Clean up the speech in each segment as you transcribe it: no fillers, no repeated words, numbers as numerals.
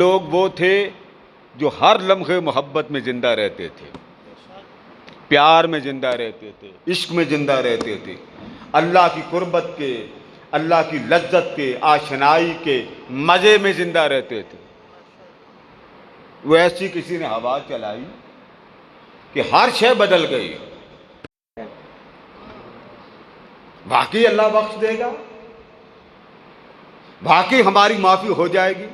लोग वो थे जो हर लम्हे मोहब्बत में ज़िंदा रहते थे, प्यार में ज़िंदा रहते थे, इश्क में ज़िंदा रहते थे, अल्लाह की कुर्बत के, अल्लाह की लज्जत के, आशनाई के मज़े में ज़िंदा रहते थे। वो ऐसी किसी ने हवा चलाई कि हर शय बदल गई। वाकई अल्लाह बख्श देगा, वाकई हमारी माफ़ी हो जाएगी।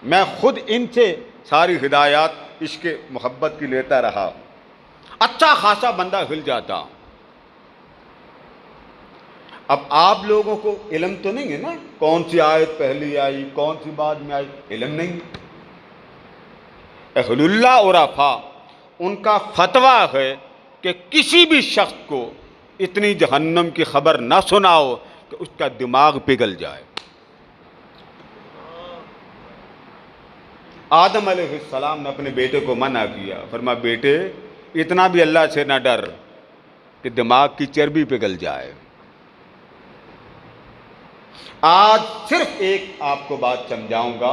मैं खुद इनसे सारी हिदायत इश्क मोहब्बत की लेता रहा, अच्छा खासा बंदा हिल जाता। अब आप लोगों को इल्म तो नहीं है ना, कौन सी आयत पहली आई, कौन सी बाद में आई, इल्म नहीं। अहलुल्लाह उरफा उनका फतवा है कि किसी भी शख्स को इतनी जहन्नम की खबर ना सुनाओ कि उसका दिमाग पिघल जाए। आदम अलैहिस्सलाम ने अपने बेटे को मना किया, फरमाया बेटे इतना भी अल्लाह से ना डर कि दिमाग की चर्बी पिघल जाए। आज सिर्फ एक आपको बात समझाऊंगा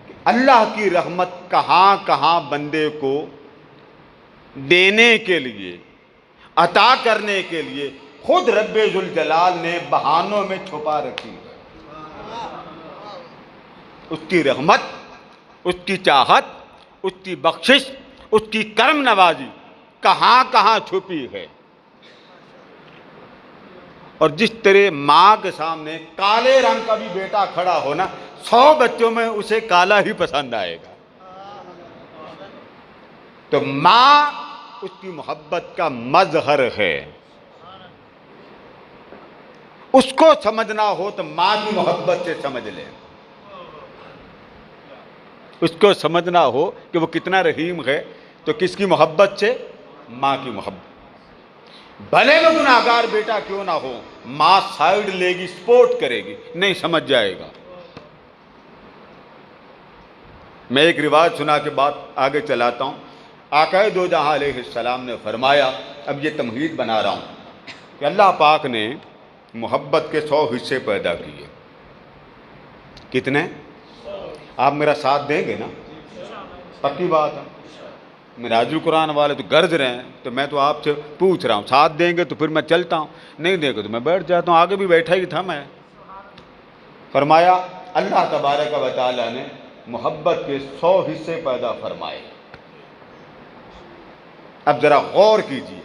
कि अल्लाह की रहमत कहां कहां बंदे को देने के लिए, अता करने के लिए खुद रब्बे जुल जलाल ने बहानों में छुपा रखी है। उसकी रहमत, उसकी चाहत, उसकी बख्शिश, उसकी करम नवाजी कहां कहां छुपी है। और जिस तरह माँ के सामने काले रंग का भी बेटा खड़ा हो ना, 100 बच्चों में उसे काला ही पसंद आएगा। तो माँ उसकी मोहब्बत का मजहर है। उसको समझना हो तो माँ की मोहब्बत से समझ ले। उसको समझना हो कि वो कितना रहीम है तो किसकी मोहब्बत से? माँ की मोहब्बत। भले वो गुनाहगार बेटा क्यों ना हो, माँ साइड लेगी, सपोर्ट करेगी, नहीं समझ जाएगा। मैं एक रिवाज सुना के बात आगे चलाता हूँ। आकाए दो जहां अलैहिस्सलाम ने फरमाया, अब ये तमहीद बना रहा हूँ कि अल्लाह पाक ने मोहब्बत के 100 हिस्से पैदा किए। कितने? आप मेरा साथ देंगे ना? पक्की बात है। मिराजुल कुरान वाले तो गर्ज रहे हैं, तो मैं तो आपसे पूछ रहा हूँ, साथ देंगे तो फिर मैं चलता हूँ, नहीं देंगे तो मैं बैठ जाता हूँ। आगे भी बैठा ही था मैं। फरमाया अल्लाह तबारक व तआला ने मोहब्बत के 100 हिस्से पैदा फरमाए। अब जरा गौर कीजिए,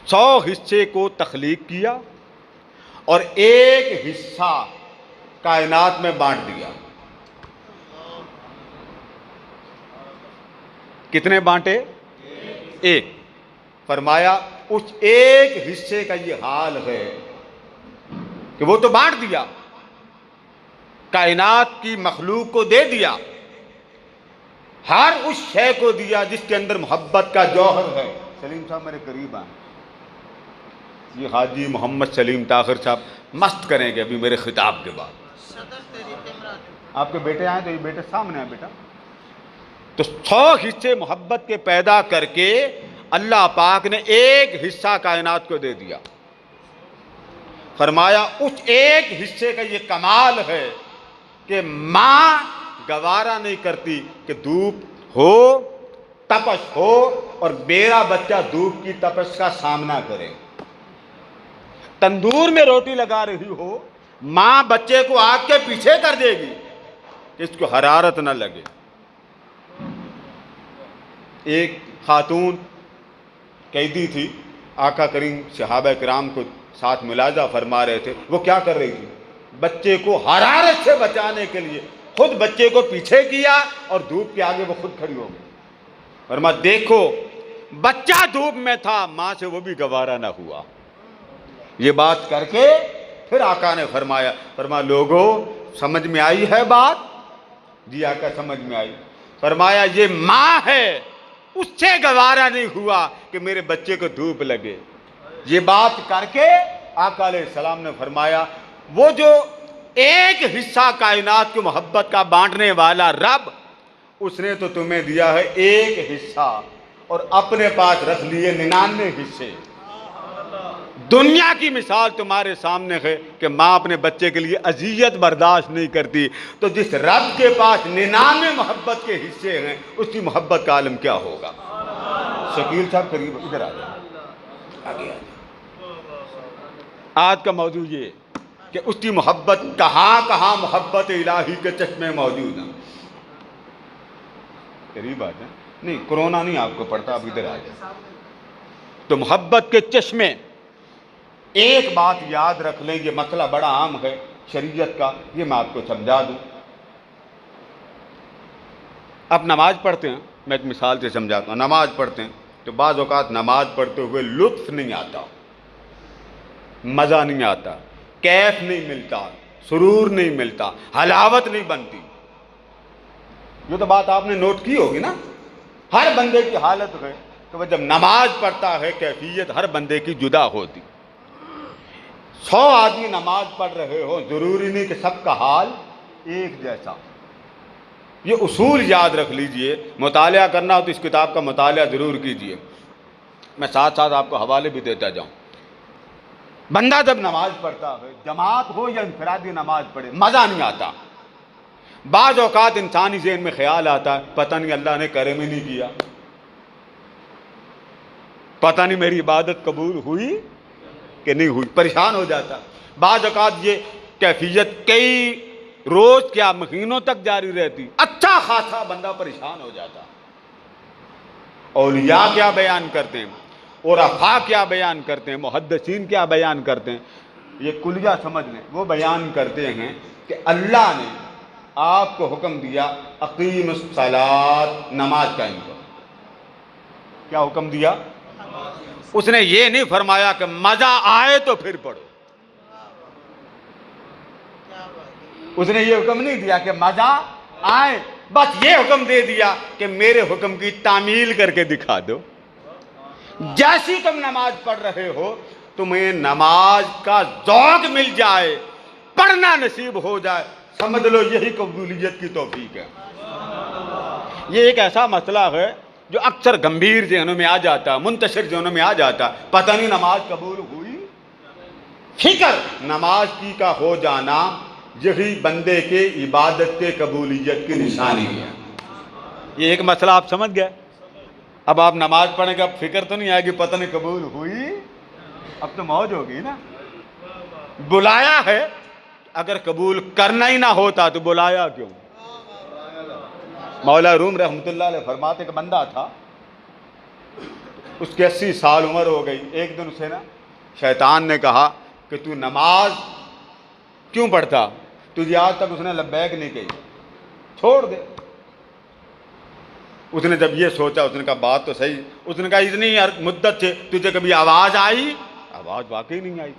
100 हिस्से को तख्लीक किया और एक हिस्सा कायनात में बांट दिया। कितने बांटे? एक। फरमाया उस एक हिस्से का ये हाल है कि वो तो बांट दिया, कायनात की मखलूक को दे दिया, हर उस शय को दिया जिसके अंदर मोहब्बत का जौहर है। सलीम साहब मेरे करीब आए, ये हाजी मोहम्मद सलीम ताहिर साहब मस्त करेंगे अभी मेरे खिताब के बाद। आपके बेटे आए तो ये बेटे सामने आए बेटा। तो 100 हिस्से मोहब्बत के पैदा करके अल्लाह पाक ने एक हिस्सा कायनात को दे दिया। फरमाया उस एक हिस्से का ये कमाल है कि माँ गवारा नहीं करती कि धूप हो, तपश हो और मेरा बच्चा धूप की तपश का सामना करे। तंदूर में रोटी लगा रही हो, माँ बच्चे को आग के पीछे कर देगी कि इसको हरारत न लगे। एक खातून कैदी थी, आका करीम सहाबा किराम को साथ मुलाजा फरमा रहे थे। वो क्या कर रही थी? बच्चे को हरारत से बचाने के लिए खुद बच्चे को पीछे किया और धूप के आगे वो खुद खड़ी हो गई। फरमा देखो बच्चा धूप में था, मां से वो भी गवारा ना हुआ। ये बात करके फिर आका ने फरमाया, लोगों समझ में आई है बात? जी आका समझ में आई। फरमाया ये मां है, उससे गवारा नहीं हुआ कि मेरे बच्चे को धूप लगे। ये बात करके आका अलैहिस्सलाम ने फरमाया वो जो एक हिस्सा कायनात की मोहब्बत का बांटने वाला रब, उसने तो तुम्हें दिया है एक हिस्सा और अपने पास रख लिए 99 हिस्से। दुनिया की मिसाल तुम्हारे सामने है कि माँ अपने बच्चे के लिए अजियत बर्दाश्त नहीं करती, तो जिस रब के पास 99 मोहब्बत के हिस्से हैं उसकी मोहब्बत का आलम क्या होगा। शकील साहब करीब इधर आ जाए, आगे आ जाए। आज का मौजूद ये कि उसकी मोहब्बत कहाँ कहाँ मोहब्बत इलाही के चश्मे मौजूद हैं। करीब आ जाए, नहीं कोरोना नहीं आपको पड़ता, अब इधर आ जाए। तो मोहब्बत के चश्मे, एक बात याद रख लें, ये मसला बड़ा आम है शरीयत का, ये मैं आपको समझा दूं। आप नमाज पढ़ते हैं, मैं एक मिसाल से समझाता हूँ। नमाज पढ़ते हैं तो बाज़ औक़ात नमाज पढ़ते हुए लुत्फ़ नहीं आता, मज़ा नहीं आता, कैफ नहीं मिलता, सुरूर नहीं मिलता, हलावत नहीं बनती। ये तो बात आपने नोट की होगी ना। हर बंदे की हालत है तो वह जब नमाज पढ़ता है कैफियत हर बंदे की जुदा होती। 100 आदमी नमाज पढ़ रहे हो, जरूरी नहीं कि सबका हाल एक जैसा। ये उसूल याद रख लीजिए। मुतालिया करना हो तो इस किताब का मुतालिया ज़रूर कीजिए। मैं साथ साथ आपको हवाले भी देता जाऊँ। बंदा जब नमाज पढ़ता है, जमात हो या इंफरादी नमाज पढ़े, मज़ा नहीं आता। बाज़ औक़ात इंसानी ज़हन में ख्याल आता है, पता नहीं अल्लाह ने करम ही नहीं किया, पता नहीं मेरी इबादत कबूल हुई कि नहीं हुई, परेशान हो जाता। बाज़ औक़ात ये कैफियत कई रोज़ क्या महीनों तक जारी रहती, अच्छा खासा बंदा परेशान हो जाता। औलिया क्या बयान करते हैं, उरफा क्या बयान करते हैं, मुहद्दिसीन क्या बयान करते हैं, ये कुलिया समझ लें। वो बयान करते हैं कि अल्लाह ने आपको हुक्म दिया अकीमुस सलात, नमाज कायम करो। क्या हुक्म दिया? उसने ये नहीं फरमाया कि मजा आए तो फिर पढ़ो। उसने ये हुक्म नहीं दिया कि मजा आए, बस ये हुक्म दे दिया कि मेरे हुक्म की तामील करके दिखा दो। जैसी तुम नमाज पढ़ रहे हो, तुम्हें नमाज का ज़ौक़ मिल जाए, पढ़ना नसीब हो जाए, समझ लो यही कबूलियत की तौफीक है। ये एक ऐसा मसला है जो अक्सर गंभीर ज़हनों में आ जाता, मुंतशिर ज़हनों में आ जाता, पता नहीं नमाज कबूल हुई। फिक्र नमाज की का हो जाना यही बंदे के इबादत के कबूलियत की निशानी है। ये एक मसला आप समझ गए। अब आप नमाज पढ़ेंगे, अब फिक्र तो नहीं आएगी पता नहीं कबूल हुई, अब तो मौज होगी ना। बुलाया है, अगर कबूल करना ही ना होता तो बुलाया क्यों। मौला रूम रहमतुल्लाह अलैह फरमाते कि बंदा था, उसके 80 साल उम्र हो गई। एक दिन उसे ना शैतान ने कहा कि तू नमाज क्यों पढ़ता, तुझे आज तक उसने लब्बैक नहीं कही, छोड़ दे। उसने जब ये सोचा, उसने कहा बात तो सही। उसने कहा इतनी मुद्दत से तुझे कभी आवाज़ आई? आवाज़ वाकई नहीं आई।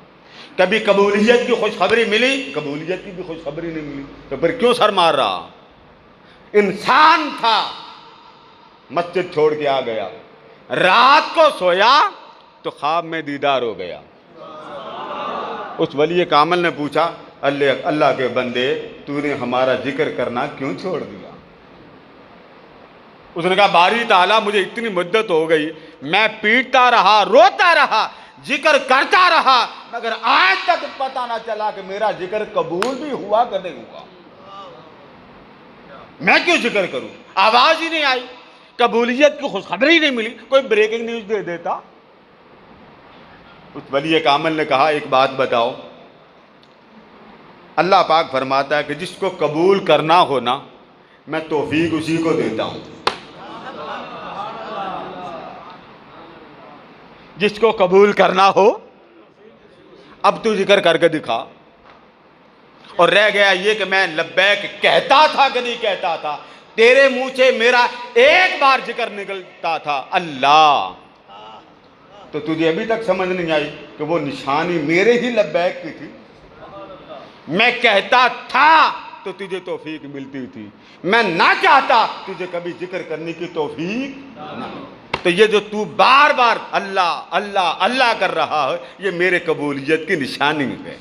कभी कबूलियत की खुशखबरी मिली? कबूलियत की भी खुशखबरी नहीं मिली। तो फिर क्यों सर मार रहा? इंसान था, मस्जिद छोड़ के आ गया, रात को सोया तो ख्वाब में दीदार हो गया। उस वली कामिल ने पूछा, अल्लाह के बंदे, तूने हमारा जिक्र करना क्यों छोड़ दिया? उसने कहा बारी ताला, मुझे इतनी मुद्दत हो गई, मैं पीटता रहा, रोता रहा, जिक्र करता रहा, मगर आज तक पता ना चला कि मेरा जिक्र कबूल भी हुआ कि नहीं हुआ। मैं क्यों जिक्र करूं? आवाज ही नहीं आई, कबूलियत की खुशखबरी नहीं मिली, कोई ब्रेकिंग न्यूज दे देता। उस वली कामिल ने कहा एक बात बताओ, अल्लाह पाक फरमाता है कि जिसको कबूल करना हो ना, मैं तौफीक उसी को देता हूं। जिसको कबूल करना हो, अब तू जिक्र करके दिखा। और रह गया ये कि मैं लब्बैक कहता था कि नहीं कहता था, तेरे मुंह से मेरा एक बार जिक्र निकलता था अल्लाह, तो तुझे अभी तक समझ नहीं आई कि वो निशानी मेरे ही लब्बैक की थी। मैं कहता था तो तुझे तौफीक मिलती थी, मैं ना चाहता तुझे कभी जिक्र करने की तौफीक ना। तो ये जो तू बार बार अल्लाह अल्लाह अल्लाह कर रहा है, ये मेरे कबूलियत की निशानी है।